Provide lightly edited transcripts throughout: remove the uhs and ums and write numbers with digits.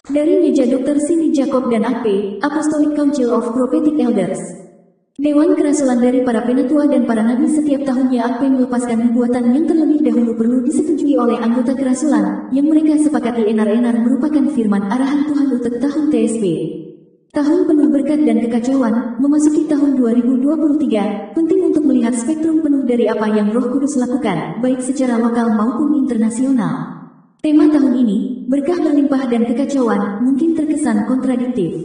Dari meja Dr. Cindy Jacob dan AP, Apostolic Council of Prophetic Elders. Dewan Kerasulan dari para penatua dan para nabi setiap tahunnya AP melepaskan nubuatan yang terlebih dahulu perlu disetujui oleh anggota kerasulan, yang mereka sepakati enar-enar merupakan firman arahan Tuhan untuk tahun TSB. Tahun penuh berkat dan kekacauan, memasuki tahun 2023, penting untuk melihat spektrum penuh dari apa yang Roh Kudus lakukan, baik secara lokal maupun internasional. Tema tahun ini, berkah berlimpah dan kekacauan, mungkin terkesan kontradiktif.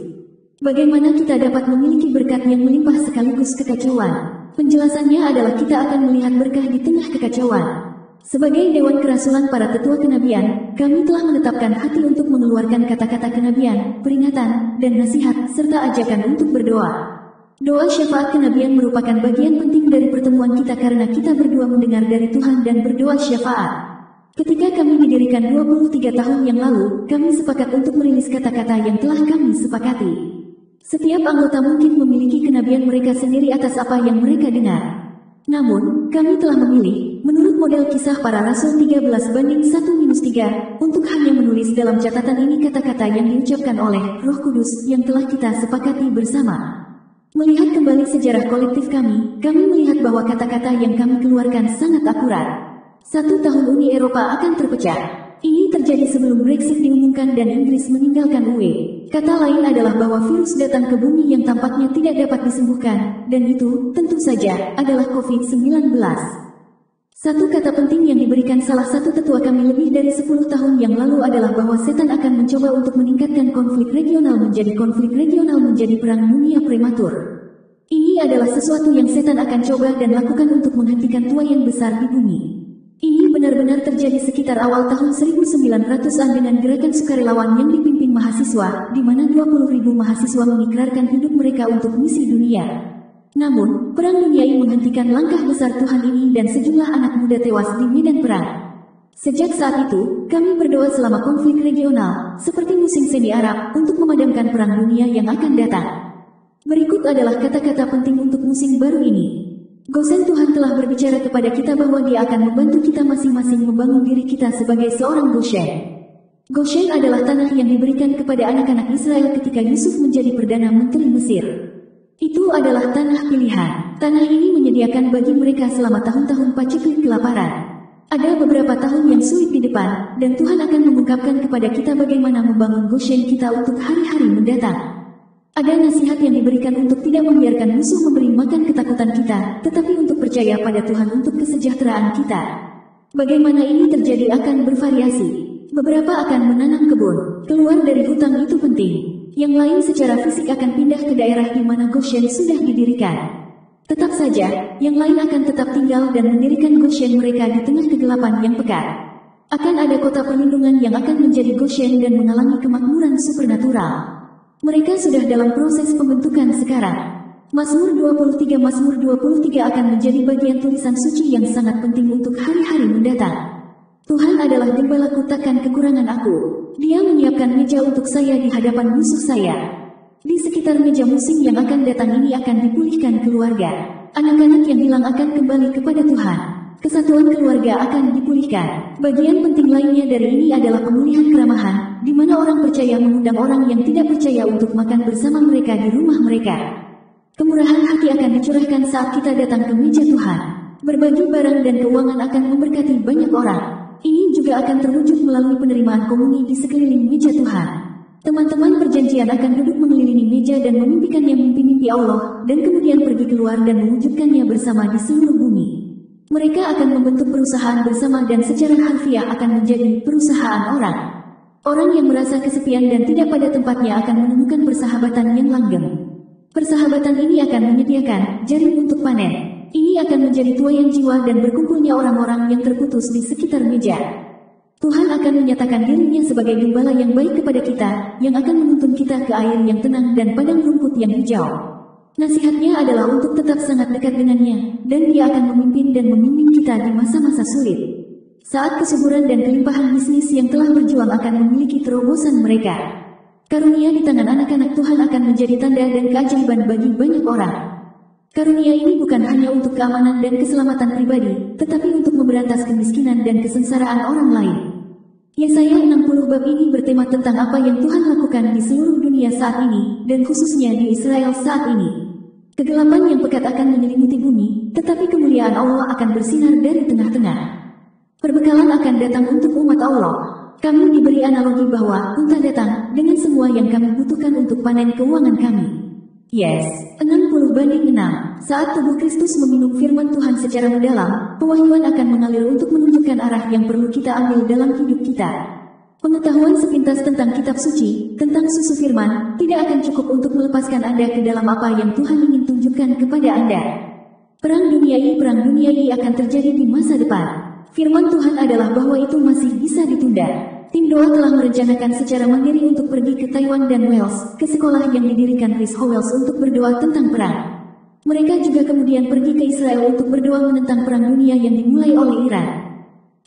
Bagaimana kita dapat memiliki berkat yang melimpah sekaligus kekacauan? Penjelasannya adalah kita akan melihat berkah di tengah kekacauan. Sebagai Dewan Kerasulan para tetua kenabian, kami telah menetapkan hati untuk mengeluarkan kata-kata kenabian, peringatan, dan nasihat, serta ajakan untuk berdoa. Doa syafaat kenabian merupakan bagian penting dari pertemuan kita karena kita berdua mendengar dari Tuhan dan berdoa syafaat. Ketika kami didirikan 23 tahun yang lalu, kami sepakat untuk merilis kata-kata yang telah kami sepakati. Setiap anggota mungkin memiliki kenabian mereka sendiri atas apa yang mereka dengar. Namun, kami telah memilih, menurut model kisah para rasul 13:1-3, untuk hanya menulis dalam catatan ini kata-kata yang diucapkan oleh Roh Kudus yang telah kita sepakati bersama. Melihat kembali sejarah kolektif kami melihat bahwa kata-kata yang kami keluarkan sangat akurat. 1 tahun Uni Eropa akan terpecah. Ini terjadi sebelum Brexit diumumkan dan Inggris meninggalkan UE. Kata lain adalah bahwa virus datang ke bumi yang tampaknya tidak dapat disembuhkan, dan itu, tentu saja, adalah COVID-19. Satu kata penting yang diberikan salah satu tetua kami lebih dari 10 tahun yang lalu adalah bahwa setan akan mencoba untuk meningkatkan konflik regional menjadi perang dunia prematur. Ini adalah sesuatu yang setan akan coba dan lakukan untuk menghentikan tua yang besar di bumi. Ini benar-benar terjadi sekitar awal tahun 1900-an dengan gerakan sukarelawan yang dipimpin mahasiswa, di mana 20.000 mahasiswa mengikrarkan hidup mereka untuk misi dunia. Namun, Perang Dunia ini menghentikan langkah besar Tuhan ini dan sejumlah anak muda tewas di medan perang. Sejak saat itu, kami berdoa selama konflik regional, seperti musim semi Arab, untuk memadamkan Perang Dunia yang akan datang. Berikut adalah kata-kata penting untuk musim baru ini. Gosen Tuhan telah berbicara kepada kita bahwa Dia akan membantu kita masing-masing membangun diri kita sebagai seorang Goshen. Goshen adalah tanah yang diberikan kepada anak-anak Israel ketika Yusuf menjadi Perdana Menteri Mesir. Itu adalah tanah pilihan. Tanah ini menyediakan bagi mereka selama tahun-tahun paceklik kelaparan. Ada beberapa tahun yang sulit di depan, dan Tuhan akan mengungkapkan kepada kita bagaimana membangun Goshen kita untuk hari-hari mendatang. Ada nasihat yang diberikan untuk tidak membiarkan musuh memberi makan ketakutan kita, tetapi untuk percaya pada Tuhan untuk kesejahteraan kita. Bagaimana ini terjadi akan bervariasi. Beberapa akan menanam kebun, keluar dari hutang itu penting. Yang lain secara fisik akan pindah ke daerah di mana Goshen sudah didirikan. Tetap saja, yang lain akan tetap tinggal dan mendirikan Goshen mereka di tengah kegelapan yang pekat. Akan ada kota perlindungan yang akan menjadi Goshen dan mengalami kemakmuran supernatural. Mereka sudah dalam proses pembentukan sekarang. Mazmur 23 akan menjadi bagian tulisan suci yang sangat penting untuk hari-hari mendatang. Tuhan adalah gembalaku, takkan kekurangan aku. Dia menyiapkan meja untuk saya di hadapan musuh saya. Di sekitar meja musim yang akan datang ini akan dipulihkan keluarga. Anak-anak yang hilang akan kembali kepada Tuhan. Kesatuan keluarga akan dipulihkan. Bagian penting lainnya dari ini adalah pemulihan keramahan, di mana orang percaya mengundang orang yang tidak percaya untuk makan bersama mereka di rumah mereka. Kemurahan hati akan dicurahkan saat kita datang ke meja Tuhan. Berbagi barang dan keuangan akan memberkati banyak orang. Ini juga akan terwujud melalui penerimaan komuni di sekeliling meja Tuhan. Teman-teman perjanjian akan duduk mengelilingi meja dan memimpikannya mimpi-mimpi Allah, dan kemudian pergi keluar dan mewujudkannya bersama di seluruh bumi. Mereka akan membentuk perusahaan bersama dan secara harfiah akan menjadi perusahaan orang. Orang yang merasa kesepian dan tidak pada tempatnya akan menemukan persahabatan yang langgeng. Persahabatan ini akan menyediakan jaring untuk panen. Ini akan menjadi tuayan jiwa dan berkumpulnya orang-orang yang terputus di sekitar meja. Tuhan akan menyatakan dirinya sebagai gembala yang baik kepada kita, yang akan menuntun kita ke air yang tenang dan padang rumput yang hijau. Nasihatnya adalah untuk tetap sangat dekat dengannya, dan Dia akan memimpin dan membimbing kita di masa-masa sulit. Saat kesuburan dan kelimpahan bisnis yang telah berjuang akan memiliki terobosan mereka. Karunia di tangan anak-anak Tuhan akan menjadi tanda dan keajaiban bagi banyak orang. Karunia ini bukan hanya untuk keamanan dan keselamatan pribadi, tetapi untuk memberantas kemiskinan dan kesengsaraan orang lain. Yesaya 60 bab ini bertema tentang apa yang Tuhan lakukan di seluruh dunia saat ini, dan khususnya di Israel saat ini. Kegelapan yang pekat akan menyelimuti bumi, tetapi kemuliaan Allah akan bersinar dari tengah-tengah. Perbekalan akan datang untuk umat Allah. Kami diberi analogi bahwa unta datang dengan semua yang kami butuhkan untuk panen keuangan kami. Yes, 60:6. Saat tubuh Kristus meminum firman Tuhan secara mendalam, pewahyuan akan mengalir untuk menunjukkan arah yang perlu kita ambil dalam hidup kita. Pengetahuan sepintas tentang kitab suci, tentang susu firman, tidak akan cukup untuk melepaskan Anda ke dalam apa yang Tuhan ingin tunjukkan kepada Anda. Perang duniai akan terjadi di masa depan. Firman Tuhan adalah bahwa itu masih bisa ditunda. Tim doa telah merencanakan secara mandiri untuk pergi ke Taiwan dan Wales, ke sekolah yang didirikan Chris Howells untuk berdoa tentang perang. Mereka juga kemudian pergi ke Israel untuk berdoa menentang perang dunia yang dimulai oleh Iran.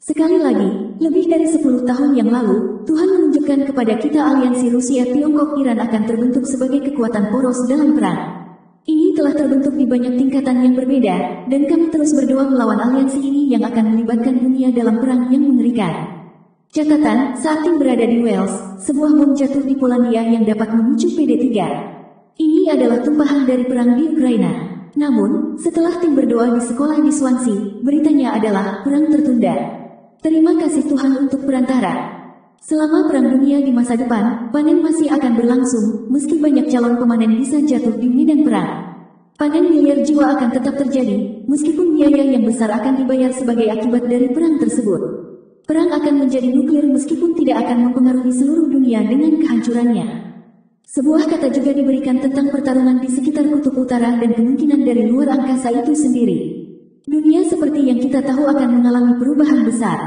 Sekali lagi, lebih dari 10 tahun yang lalu, Tuhan menunjukkan kepada kita aliansi Rusia-Tiongkok-Iran akan terbentuk sebagai kekuatan poros dalam perang. Ini telah terbentuk di banyak tingkatan yang berbeda, dan kami terus berdoa melawan aliansi ini yang akan melibatkan dunia dalam perang yang mengerikan. Catatan, saat tim berada di Wales, sebuah bom jatuh di Polandia yang dapat memicu PD3. Ini adalah tumpahan dari perang di Ukraina. Namun, setelah tim berdoa di sekolah di Swansea, beritanya adalah perang tertunda. Terima kasih Tuhan untuk perantara. Selama perang dunia di masa depan, panen masih akan berlangsung, meski banyak calon pemanen bisa jatuh di medan perang. Panen miliar jiwa akan tetap terjadi, meskipun biaya yang besar akan dibayar sebagai akibat dari perang tersebut. Perang akan menjadi nuklir meskipun tidak akan mempengaruhi seluruh dunia dengan kehancurannya. Sebuah kata juga diberikan tentang pertarungan di sekitar kutub utara dan kemungkinan dari luar angkasa itu sendiri. Dunia seperti yang kita tahu akan mengalami perubahan besar.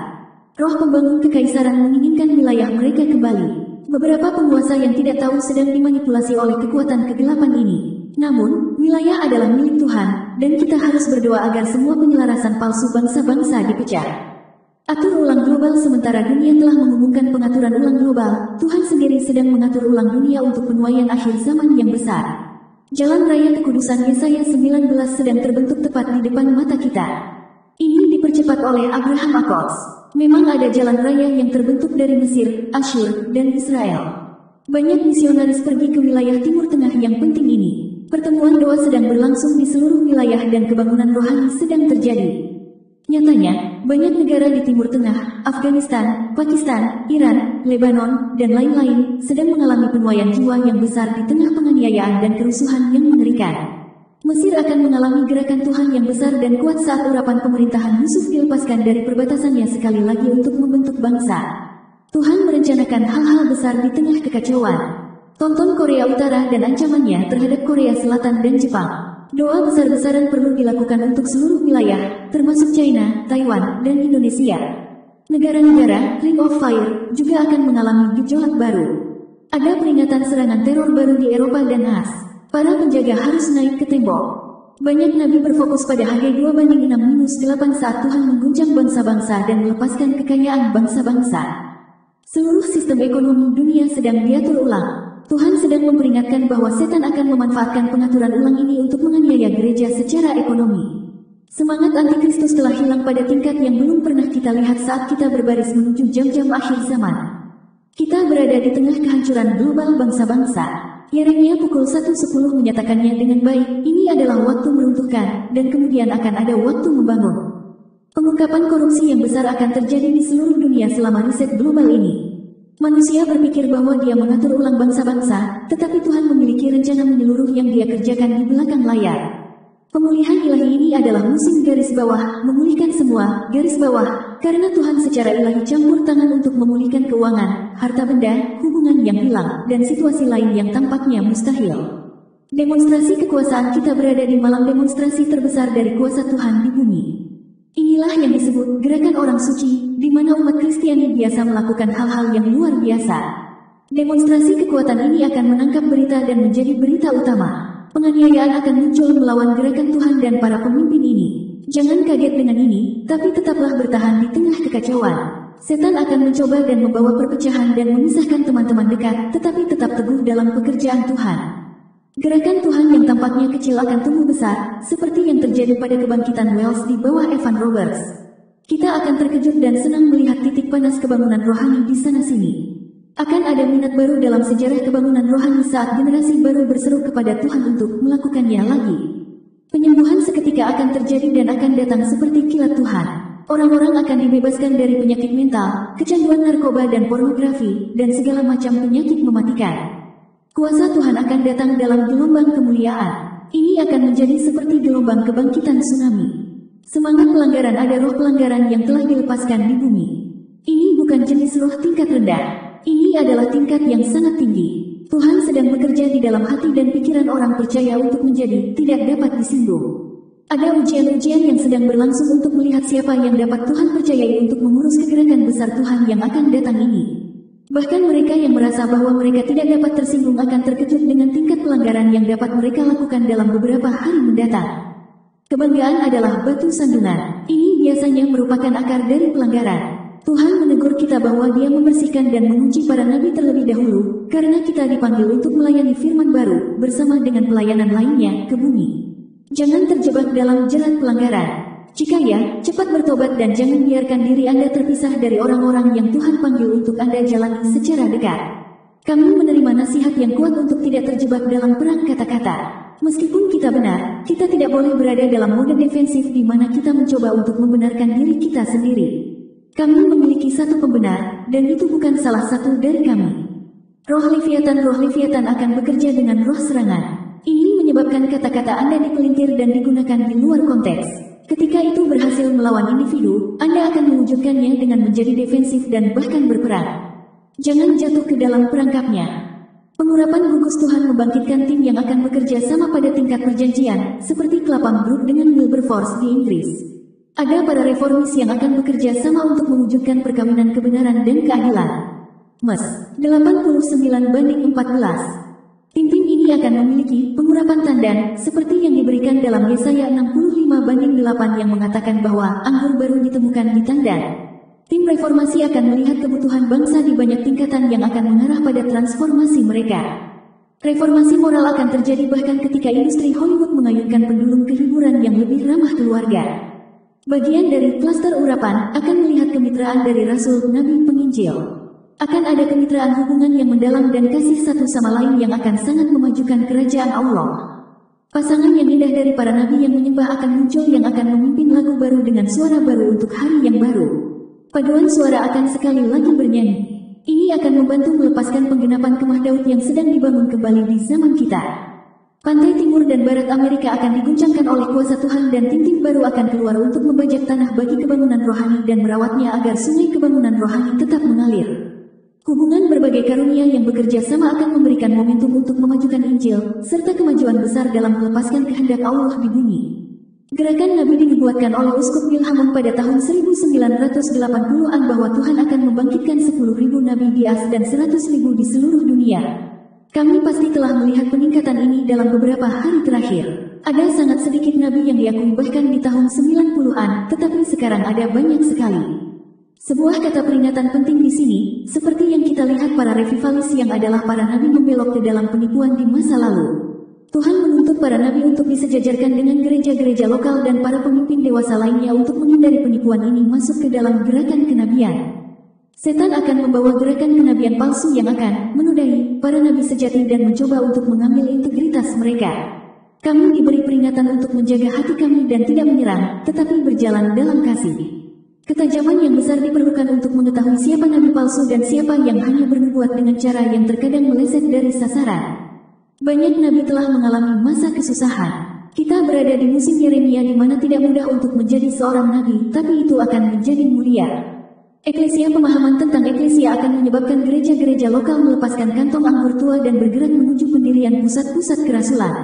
Roh pembangun kekaisaran menginginkan wilayah mereka kembali. Beberapa penguasa yang tidak tahu sedang dimanipulasi oleh kekuatan kegelapan ini. Namun, wilayah adalah milik Tuhan, dan kita harus berdoa agar semua penyelarasan palsu bangsa-bangsa dipecah. Atur ulang global. Sementara dunia telah mengumumkan pengaturan ulang global, Tuhan sendiri sedang mengatur ulang dunia untuk penuaian akhir zaman yang besar. Jalan raya kekudusan Yesaya 19 sedang terbentuk tepat di depan mata kita. Ini dipercepat oleh Abraham Accords. Memang ada jalan raya yang terbentuk dari Mesir, Asyur, dan Israel. Banyak misionaris pergi ke wilayah Timur Tengah yang penting ini. Pertemuan doa sedang berlangsung di seluruh wilayah dan kebangunan rohani sedang terjadi. Nyatanya, banyak negara di Timur Tengah, Afghanistan, Pakistan, Iran, Lebanon, dan lain-lain sedang mengalami penuaian jiwa yang besar di tengah penganiayaan dan kerusuhan yang mengerikan. Mesir akan mengalami gerakan Tuhan yang besar dan kuat saat urapan pemerintahan Yusuf dilepaskan dari perbatasannya sekali lagi untuk membentuk bangsa. Tuhan merencanakan hal-hal besar di tengah kekacauan. Tonton Korea Utara dan ancamannya terhadap Korea Selatan dan Jepang. Doa besar-besaran perlu dilakukan untuk seluruh wilayah, termasuk China, Taiwan, dan Indonesia. Negara-negara Ring of Fire juga akan mengalami gejolak baru. Ada peringatan serangan teror baru di Eropa dan As. Para penjaga harus naik ke tembok. Banyak nabi berfokus pada Hagai 2:6-8 saat Tuhan mengguncang bangsa-bangsa dan melepaskan kekayaan bangsa-bangsa. Seluruh sistem ekonomi dunia sedang diatur ulang. Tuhan sedang memperingatkan bahwa setan akan memanfaatkan pengaturan ulang ini untuk menganiaya gereja secara ekonomi. Semangat antikristus telah hilang pada tingkat yang belum pernah kita lihat saat kita berbaris menuju jam-jam akhir zaman. Kita berada di tengah kehancuran global bangsa-bangsa. Yeremia pukul 1:10 menyatakannya dengan baik, ini adalah waktu meruntuhkan, dan kemudian akan ada waktu membangun. Pengungkapan korupsi yang besar akan terjadi di seluruh dunia selama riset global ini. Manusia berpikir bahwa dia mengatur ulang bangsa-bangsa, tetapi Tuhan memiliki rencana menyeluruh yang dia kerjakan di belakang layar. Pemulihan ilahi ini adalah musim garis bawah, memulihkan semua, garis bawah, karena Tuhan secara ilahi campur tangan untuk memulihkan keuangan, harta benda, hubungan yang hilang, dan situasi lain yang tampaknya mustahil. Demonstrasi kekuasaan kita berada di malam demonstrasi terbesar dari kuasa Tuhan di bumi. Inilah yang disebut gerakan orang suci, di mana umat Kristiani biasa melakukan hal-hal yang luar biasa. Demonstrasi kekuatan ini akan menangkap berita dan menjadi berita utama. Penganiayaan akan muncul melawan gerakan Tuhan dan para pemimpin ini. Jangan kaget dengan ini, tapi tetaplah bertahan di tengah kekacauan. Setan akan mencoba dan membawa perpecahan dan memisahkan teman-teman dekat, tetapi tetap teguh dalam pekerjaan Tuhan. Gerakan Tuhan yang tampaknya kecil akan tumbuh besar, seperti yang terjadi pada kebangkitan Wales di bawah Evan Roberts. Kita akan terkejut dan senang melihat titik panas kebangunan rohani di sana-sini. Akan ada minat baru dalam sejarah kebangunan rohani saat generasi baru berseru kepada Tuhan untuk melakukannya lagi. Penyembuhan seketika akan terjadi dan akan datang seperti kilat Tuhan. Orang-orang akan dibebaskan dari penyakit mental, kecanduan narkoba dan pornografi, dan segala macam penyakit mematikan. Kuasa Tuhan akan datang dalam gelombang kemuliaan. Ini akan menjadi seperti gelombang kebangkitan tsunami. Semangat pelanggaran, ada roh pelanggaran yang telah dilepaskan di bumi. Ini bukan jenis roh tingkat rendah. Ini adalah tingkat yang sangat tinggi. Tuhan sedang bekerja di dalam hati dan pikiran orang percaya untuk menjadi tidak dapat disinggung. Ada ujian-ujian yang sedang berlangsung untuk melihat siapa yang dapat Tuhan percayai untuk mengurus kegerakan besar Tuhan yang akan datang ini. Bahkan mereka yang merasa bahwa mereka tidak dapat tersinggung akan terkejut dengan tingkat pelanggaran yang dapat mereka lakukan dalam beberapa hari mendatang. Kebanggaan adalah batu sandungan. Ini biasanya merupakan akar dari pelanggaran. Tuhan menegur kita bahwa Dia membersihkan dan menguji para nabi terlebih dahulu, karena kita dipanggil untuk melayani firman baru, bersama dengan pelayanan lainnya, ke bumi. Jangan terjebak dalam jerat pelanggaran. Jika ya, cepat bertobat dan jangan biarkan diri Anda terpisah dari orang-orang yang Tuhan panggil untuk Anda jalani secara dekat. Kami menerima nasihat yang kuat untuk tidak terjebak dalam perang kata-kata. Meskipun kita benar, kita tidak boleh berada dalam mode defensif di mana kita mencoba untuk membenarkan diri kita sendiri. Kami memiliki satu pembenar, dan itu bukan salah satu dari kami. Roh Leviathan akan bekerja dengan roh serangan. Ini menyebabkan kata-kata Anda dipelintir dan digunakan di luar konteks. Ketika itu berhasil melawan individu, Anda akan mewujudkannya dengan menjadi defensif dan bahkan berperang. Jangan jatuh ke dalam perangkapnya. Pengurapan gugus Tuhan membangkitkan tim yang akan bekerja sama pada tingkat perjanjian, seperti Clapham Group dengan Wilberforce di Inggris. Ada para reformis yang akan bekerja sama untuk mewujudkan perkawinan kebenaran dan keadilan. Mes. 89:14. Tim-tim ini akan memiliki pengurapan tandan, seperti yang diberikan dalam Yesaya 65:8 yang mengatakan bahwa anggur baru ditemukan di tandan. Tim reformasi akan melihat kebutuhan bangsa di banyak tingkatan yang akan mengarah pada transformasi mereka. Reformasi moral akan terjadi bahkan ketika industri Hollywood mengayunkan pendulum kehiburan yang lebih ramah keluarga. Bagian dari klaster urapan akan melihat kemitraan dari Rasul, Nabi, Penginjil. Akan ada kemitraan hubungan yang mendalam dan kasih satu sama lain yang akan sangat memajukan kerajaan Allah. Pasangan yang indah dari para nabi yang menyembah akan muncul yang akan memimpin lagu baru dengan suara baru untuk hari yang baru. Paduan suara akan sekali lagi bernyanyi. Ini akan membantu melepaskan penggenapan kemah Daud yang sedang dibangun kembali di zaman kita. Pantai timur dan barat Amerika akan diguncangkan oleh kuasa Tuhan dan tim-tim baru akan keluar untuk membajak tanah bagi kebangunan rohani dan merawatnya agar sungai kebangunan rohani tetap mengalir. Hubungan berbagai karunia yang bekerja sama akan memberikan momentum untuk memajukan Injil, serta kemajuan besar dalam melepaskan kehendak Allah di bumi. Gerakan Nabi dinubuatkan oleh Uskup Wilhelm pada tahun 1980-an bahwa Tuhan akan membangkitkan 10.000 Nabi di As dan 100.000 di seluruh dunia. Kami pasti telah melihat peningkatan ini dalam beberapa hari terakhir. Ada sangat sedikit Nabi yang diakui bahkan di tahun 90-an, tetapi sekarang ada banyak sekali. Sebuah kata peringatan penting di sini, seperti yang kita lihat para revivalis yang adalah para Nabi membelok ke dalam penipuan di masa lalu. Tuhan menuntut para nabi untuk disejajarkan dengan gereja-gereja lokal dan para pemimpin dewasa lainnya untuk menghindari penipuan ini masuk ke dalam gerakan kenabian. Setan akan membawa gerakan kenabian palsu yang akan menodai para nabi sejati dan mencoba untuk mengambil integritas mereka. Kami diberi peringatan untuk menjaga hati kami dan tidak menyerang, tetapi berjalan dalam kasih. Ketajaman yang besar diperlukan untuk mengetahui siapa nabi palsu dan siapa yang hanya bernubuat dengan cara yang terkadang meleset dari sasaran. Banyak nabi telah mengalami masa kesusahan. Kita berada di musim Yeremia di mana tidak mudah untuk menjadi seorang nabi, tapi itu akan menjadi mulia. Eklesia, pemahaman tentang eklesia akan menyebabkan gereja-gereja lokal melepaskan kantong anggur tua dan bergerak menuju pendirian pusat-pusat kerasulan.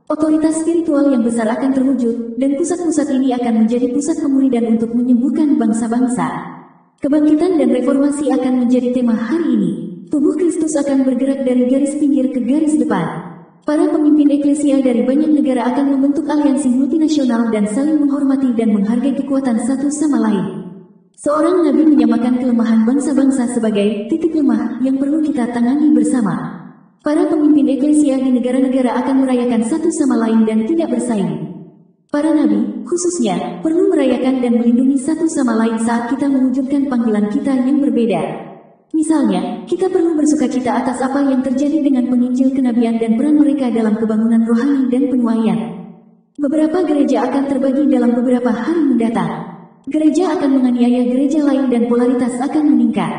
Otoritas spiritual yang besar akan terwujud, dan pusat-pusat ini akan menjadi pusat pemuridan untuk menyembuhkan bangsa-bangsa. Kebangkitan dan reformasi akan menjadi tema hari ini. Tubuh Kristus akan bergerak dari garis pinggir ke garis depan. Para pemimpin eklesia dari banyak negara akan membentuk aliansi multinasional dan saling menghormati dan menghargai kekuatan satu sama lain. Seorang nabi menyamakan kelemahan bangsa-bangsa sebagai titik lemah yang perlu kita tangani bersama. Para pemimpin eklesia di negara-negara akan merayakan satu sama lain dan tidak bersaing. Para nabi, khususnya, perlu merayakan dan melindungi satu sama lain saat kita mewujudkan panggilan kita yang berbeda. Misalnya, kita perlu bersukacita atas apa yang terjadi dengan penginjil kenabian dan peran mereka dalam kebangunan rohani dan penuaian. Beberapa gereja akan terbagi dalam beberapa hari mendatang. Gereja akan menganiaya gereja lain dan polaritas akan meningkat.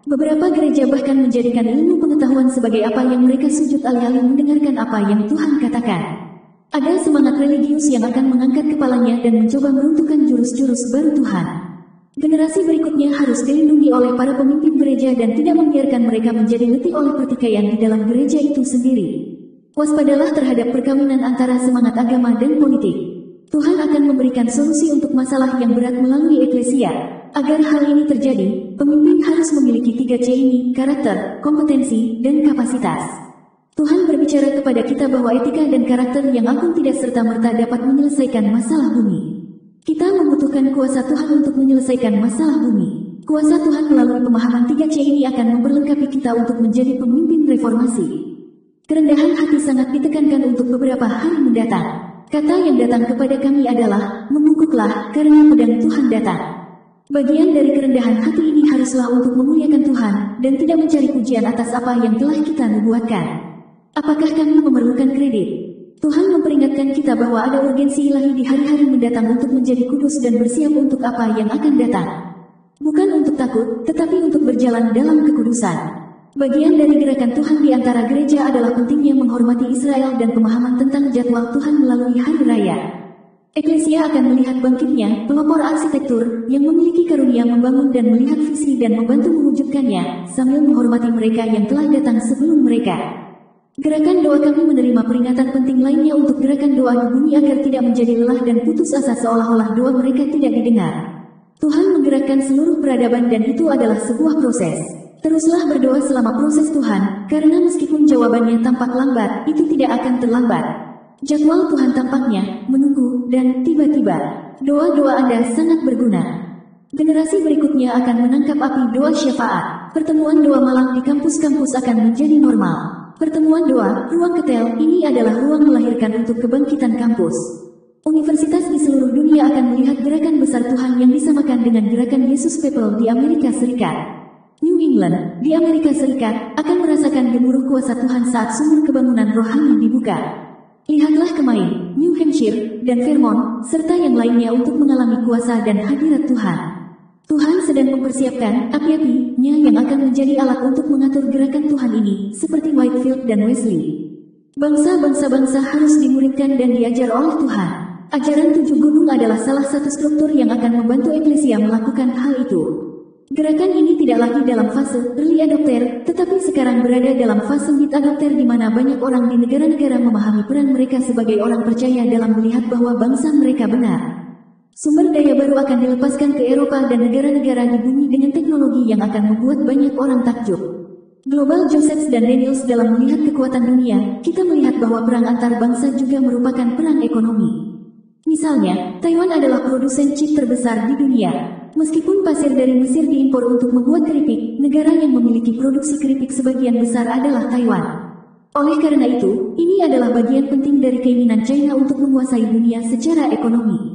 Beberapa gereja bahkan menjadikan ilmu pengetahuan sebagai apa yang mereka sujud alih-alih mendengarkan apa yang Tuhan katakan. Ada semangat religius yang akan mengangkat kepalanya dan mencoba meruntuhkan jurus-jurus baru Tuhan. Generasi berikutnya harus dilindungi oleh para pemimpin gereja dan tidak membiarkan mereka menjadi letih oleh pertikaian di dalam gereja itu sendiri. Waspadalah terhadap perkawinan antara semangat agama dan politik. Tuhan akan memberikan solusi untuk masalah yang berat melalui eklesia. Agar hal ini terjadi, pemimpin harus memiliki 3C ini, karakter, kompetensi, dan kapasitas. Tuhan berbicara kepada kita bahwa etika dan karakter yang agung tidak serta-merta dapat menyelesaikan masalah bumi. Kita membutuhkan kuasa Tuhan untuk menyelesaikan masalah bumi. Kuasa Tuhan melalui pemahaman 3C ini akan memperlengkapi kita untuk menjadi pemimpin reformasi. Kerendahan hati sangat ditekankan untuk beberapa hari mendatang. Kata yang datang kepada kami adalah, membungkuklah karena pedang Tuhan datang. Bagian dari kerendahan hati ini haruslah untuk memuliakan Tuhan dan tidak mencari pujian atas apa yang telah kita nubuatkan. Apakah kami memerlukan kredit? Tuhan memperingatkan kita bahwa ada urgensi ilahi di hari-hari mendatang untuk menjadi kudus dan bersiap untuk apa yang akan datang. Bukan untuk takut, tetapi untuk berjalan dalam kekudusan. Bagian dari gerakan Tuhan di antara gereja adalah pentingnya menghormati Israel dan pemahaman tentang jadwal Tuhan melalui hari raya. Eklesia akan melihat bangkitnya pelopor arsitektur yang memiliki karunia membangun dan melihat visi dan membantu mewujudkannya sambil menghormati mereka yang telah datang sebelum mereka. Gerakan doa kami menerima peringatan penting lainnya untuk gerakan doa di bumi agar tidak menjadi lelah dan putus asa seolah-olah doa mereka tidak didengar. Tuhan menggerakkan seluruh peradaban dan itu adalah sebuah proses. Teruslah berdoa selama proses Tuhan, karena meskipun jawabannya tampak lambat, itu tidak akan terlambat. Jadwal Tuhan tampaknya menunggu dan tiba-tiba. Doa-doa Anda sangat berguna. Generasi berikutnya akan menangkap api doa syafaat. Pertemuan doa malam di kampus-kampus akan menjadi normal. Pertemuan doa, ruang ketel, ini adalah ruang melahirkan untuk kebangkitan kampus. Universitas di seluruh dunia akan melihat gerakan besar Tuhan yang disamakan dengan gerakan Yesus People di Amerika Serikat. New England, di Amerika Serikat, akan merasakan gemuruh kuasa Tuhan saat sumur kebangunan rohani dibuka. Lihatlah ke Maine, New Hampshire, dan Vermont, serta yang lainnya untuk mengalami kuasa dan hadirat Tuhan. Tuhan sedang mempersiapkan api-apinya yang akan menjadi alat untuk mengatur gerakan Tuhan ini, seperti Whitefield dan Wesley. Bangsa-bangsa harus dimuridkan dan diajar oleh Tuhan. Ajaran 7 gunung adalah salah satu struktur yang akan membantu eklesia melakukan hal itu. Gerakan ini tidak lagi dalam fase early adopter, tetapi sekarang berada dalam fase mid adopter di mana banyak orang di negara-negara memahami peran mereka sebagai orang percaya dalam melihat bahwa bangsa mereka benar. Sumber daya baru akan dilepaskan ke Eropa dan negara-negara di bumi dengan teknologi yang akan membuat banyak orang takjub. Global Josephs dan Daniels dalam melihat kekuatan dunia, kita melihat bahwa perang antar bangsa juga merupakan perang ekonomi. Misalnya, Taiwan adalah produsen chip terbesar di dunia. Meskipun pasir dari Mesir diimpor untuk membuat keripik, negara yang memiliki produksi keripik sebagian besar adalah Taiwan. Oleh karena itu, ini adalah bagian penting dari keinginan China untuk menguasai dunia secara ekonomi.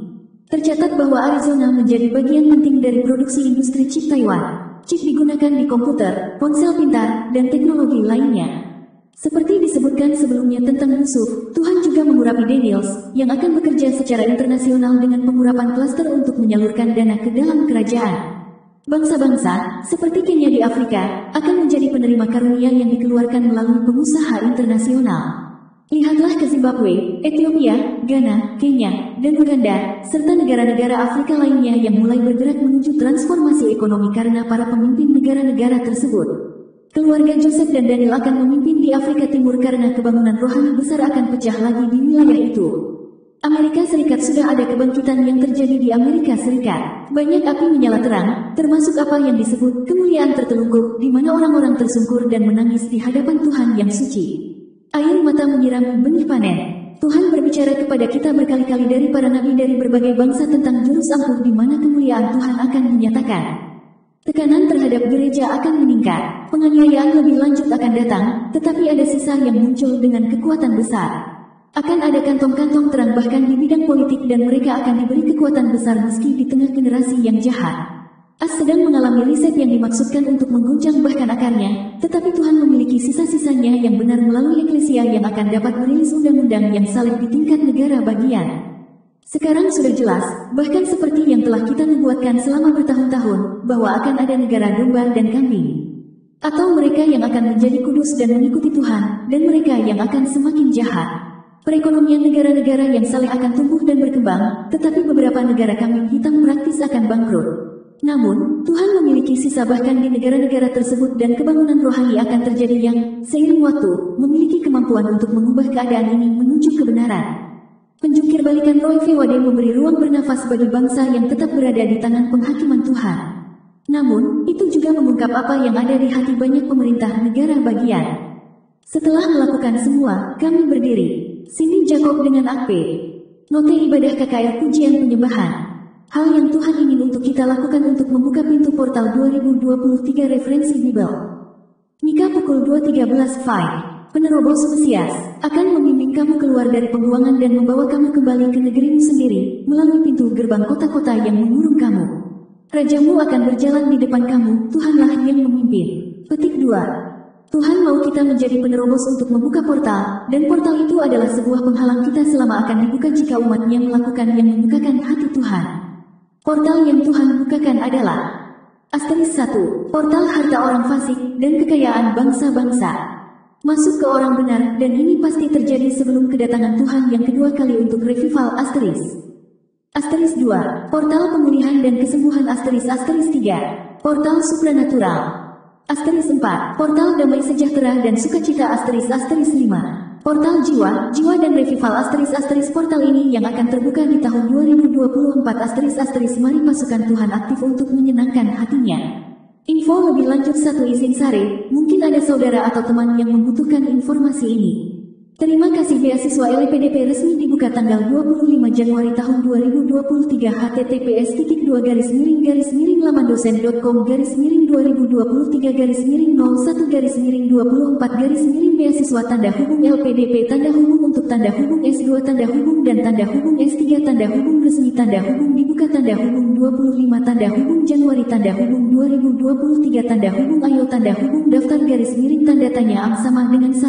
Tercatat bahwa Arizona menjadi bagian penting dari produksi industri chip Taiwan. Chip digunakan di komputer, ponsel pintar, dan teknologi lainnya. Seperti disebutkan sebelumnya tentang Yusuf, Tuhan juga mengurapi Daniels, yang akan bekerja secara internasional dengan pengurapan klaster untuk menyalurkan dana ke dalam kerajaan. Bangsa-bangsa, seperti Kenya di Afrika, akan menjadi penerima karunia yang dikeluarkan melalui pengusaha internasional. Lihatlah ke Zimbabwe, Ethiopia, Ghana, Kenya, dan Uganda, serta negara-negara Afrika lainnya yang mulai bergerak menuju transformasi ekonomi karena para pemimpin negara-negara tersebut. Keluarga Joseph dan Daniel akan memimpin di Afrika Timur karena kebangunan rohani besar akan pecah lagi di wilayah itu. Amerika Serikat sudah ada kebangkitan yang terjadi di Amerika Serikat. Banyak api menyala terang, termasuk apa yang disebut kemuliaan tertelungkup, di mana orang-orang tersungkur dan menangis di hadapan Tuhan yang suci. Air mata menyirami benih panen. Tuhan berbicara kepada kita berkali-kali dari para nabi dari berbagai bangsa tentang juru ampuh di mana kemuliaan Tuhan akan dinyatakan. Tekanan terhadap gereja akan meningkat. Penganiayaan lebih lanjut akan datang, tetapi ada sisa yang muncul dengan kekuatan besar. Akan ada kantong-kantong terang bahkan di bidang politik dan mereka akan diberi kekuatan besar meski di tengah generasi yang jahat. As sedang mengalami riset yang dimaksudkan untuk mengguncang bahkan akarnya, tetapi Tuhan memiliki sisa-sisanya yang benar melalui eklesia yang akan dapat merilis undang-undang yang salib di tingkat negara bagian. Sekarang sudah jelas, bahkan seperti yang telah kita nubuatkan selama bertahun-tahun, bahwa akan ada negara domba dan kambing. Atau mereka yang akan menjadi kudus dan mengikuti Tuhan, dan mereka yang akan semakin jahat. Perekonomian negara-negara yang saleh akan tumbuh dan berkembang, tetapi beberapa negara kambing hitam praktis akan bangkrut. Namun, Tuhan memiliki sisa bahkan di negara-negara tersebut dan kebangunan rohani akan terjadi yang, seiring waktu, memiliki kemampuan untuk mengubah keadaan ini menuju kebenaran. Penjungkir balikan Roy V. Wade memberi ruang bernafas bagi bangsa yang tetap berada di tangan penghakiman Tuhan. Namun, itu juga mengungkap apa yang ada di hati banyak pemerintah negara bagian. Setelah melakukan semua, kami berdiri. Cindy Jacob dengan Akpe. Note ibadah KKR pujian penyembahan. Hal yang Tuhan ingin untuk kita lakukan untuk membuka pintu portal 2023 referensi Bible. Mika pukul 2.13 Penerobos Mesias akan membimbing kamu keluar dari pembuangan dan membawa kamu kembali ke negerimu sendiri, melalui pintu gerbang kota-kota yang mengurung kamu. Rajamu akan berjalan di depan kamu, Tuhanlah yang memimpin. Petik 2. Tuhan mau kita menjadi penerobos untuk membuka portal, dan portal itu adalah sebuah penghalang kita selama akan dibuka jika umatnya melakukan yang membukakan hati Tuhan. Portal yang Tuhan bukakan adalah Asteris 1, portal harta orang fasik dan kekayaan bangsa-bangsa. Masuk ke orang benar dan ini pasti terjadi sebelum kedatangan Tuhan yang kedua kali untuk revival Asteris. Asteris 2, portal pemulihan dan kesembuhan Asteris 3, portal supranatural. Asteris 4, portal damai sejahtera dan sukacita Asteris 5. Portal jiwa dan revival Asteris portal ini yang akan terbuka di tahun 2024 Asteris mari pasukan Tuhan aktif untuk menyenangkan hatinya. Info lebih lanjut 1 izin sare, mungkin ada saudara atau teman yang membutuhkan informasi ini. Terima kasih beasiswa LPDP resmi dibuka tanggal 25 Januari tahun 2023 https://laman-dosen.com/2023-01-24 beasiswa tanda hubung LPDP tanda hubung untuk tanda hubung S2 tanda hubung dan tanda hubung S3 tanda hubung resmi tanda hubung dibuka tanda hubung 25 tanda hubung Januari tanda hubung 2023 tanda hubung ayo tanda hubung daftar tanda tanya sama dengan 1.